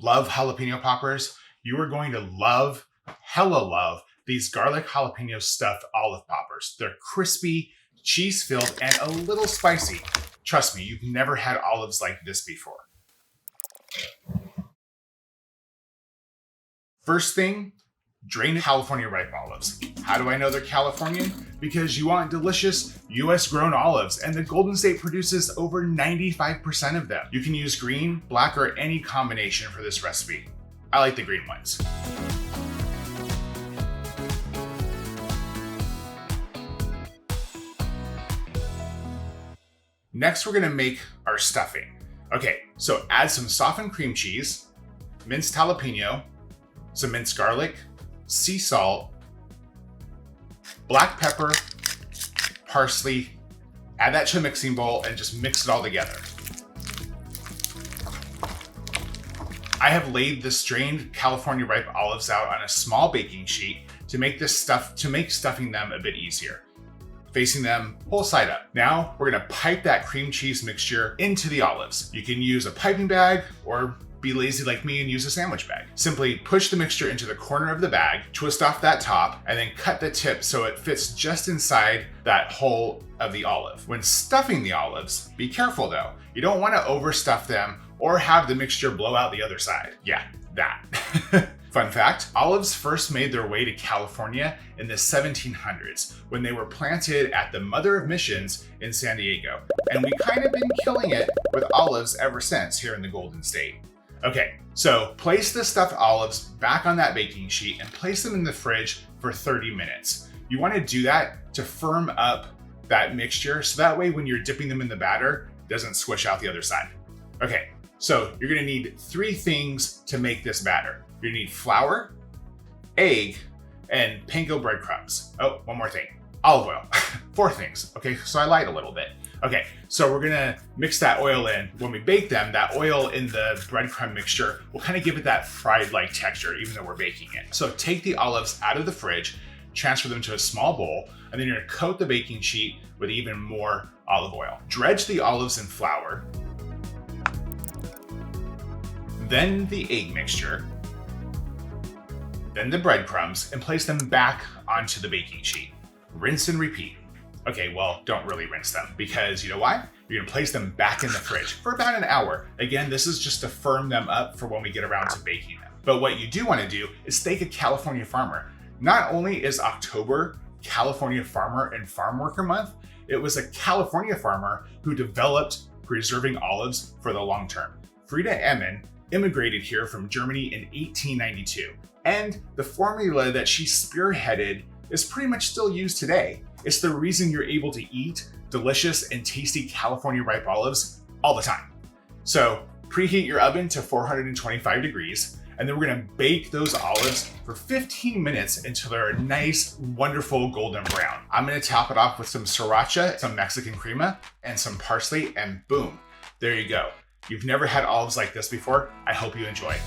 love jalapeno poppers, you are going to love, hella love, these garlic jalapeno stuffed olive poppers. They're crispy, cheese-filled, and a little spicy. Trust me, you've never had olives like this before. First thing, drain California ripe olives. How do I know they're Californian? Because you want delicious US grown olives, and the Golden State produces over 95% of them. You can use green, black, or any combination for this recipe. I like the green ones. Next, we're gonna make our stuffing. Okay, so add some softened cream cheese, minced jalapeno, some minced garlic, sea salt, black pepper, parsley, add that to a mixing bowl and just mix it all together. I have laid the strained California ripe olives out on a small baking sheet to make stuffing them a bit easier. Facing them whole side up. Now we're gonna pipe that cream cheese mixture into the olives. You can use a piping bag or be lazy like me and use a sandwich bag. Simply push the mixture into the corner of the bag, twist off that top, and then cut the tip so it fits just inside that hole of the olive. When stuffing the olives, be careful though. You don't wanna overstuff them or have the mixture blow out the other side. Yeah, that. Fun fact, olives first made their way to California in the 1700s when they were planted at the Mother of Missions in San Diego. And we kind of been killing it with olives ever since here in the Golden State. Okay, so place the stuffed olives back on that baking sheet and place them in the fridge for 30 minutes. You want to do that to firm up that mixture so that way when you're dipping them in the batter, it doesn't squish out the other side. Okay, so you're gonna need 3 things to make this batter. You're gonna need flour, egg, and panko breadcrumbs. Oh, one more thing, olive oil. 4 things, okay? So I lied a little bit. Okay, so we're gonna mix that oil in. When we bake them, that oil in the breadcrumb mixture will kind of give it that fried-like texture, even though we're baking it. So take the olives out of the fridge, transfer them to a small bowl, and then you're gonna coat the baking sheet with even more olive oil. Dredge the olives in flour, then the egg mixture, then the breadcrumbs, and place them back onto the baking sheet. Rinse and repeat. Okay, well, don't really rinse them because you know why? You're gonna place them back in the fridge for about an hour. Again, this is just to firm them up for when we get around to baking them. But what you do wanna do is thank a California farmer. Not only is October California Farmer and Farm Worker Month, it was a California farmer who developed preserving olives for the long term. Frida Emin immigrated here from Germany in 1892. And the formula that she spearheaded is pretty much still used today. It's the reason you're able to eat delicious and tasty California ripe olives all the time. So preheat your oven to 425 degrees, and then we're gonna bake those olives for 15 minutes until they're a nice, wonderful golden brown. I'm gonna top it off with some Sriracha, some Mexican crema, and some parsley, and boom, there you go. You've never had olives like this before. I hope you enjoy.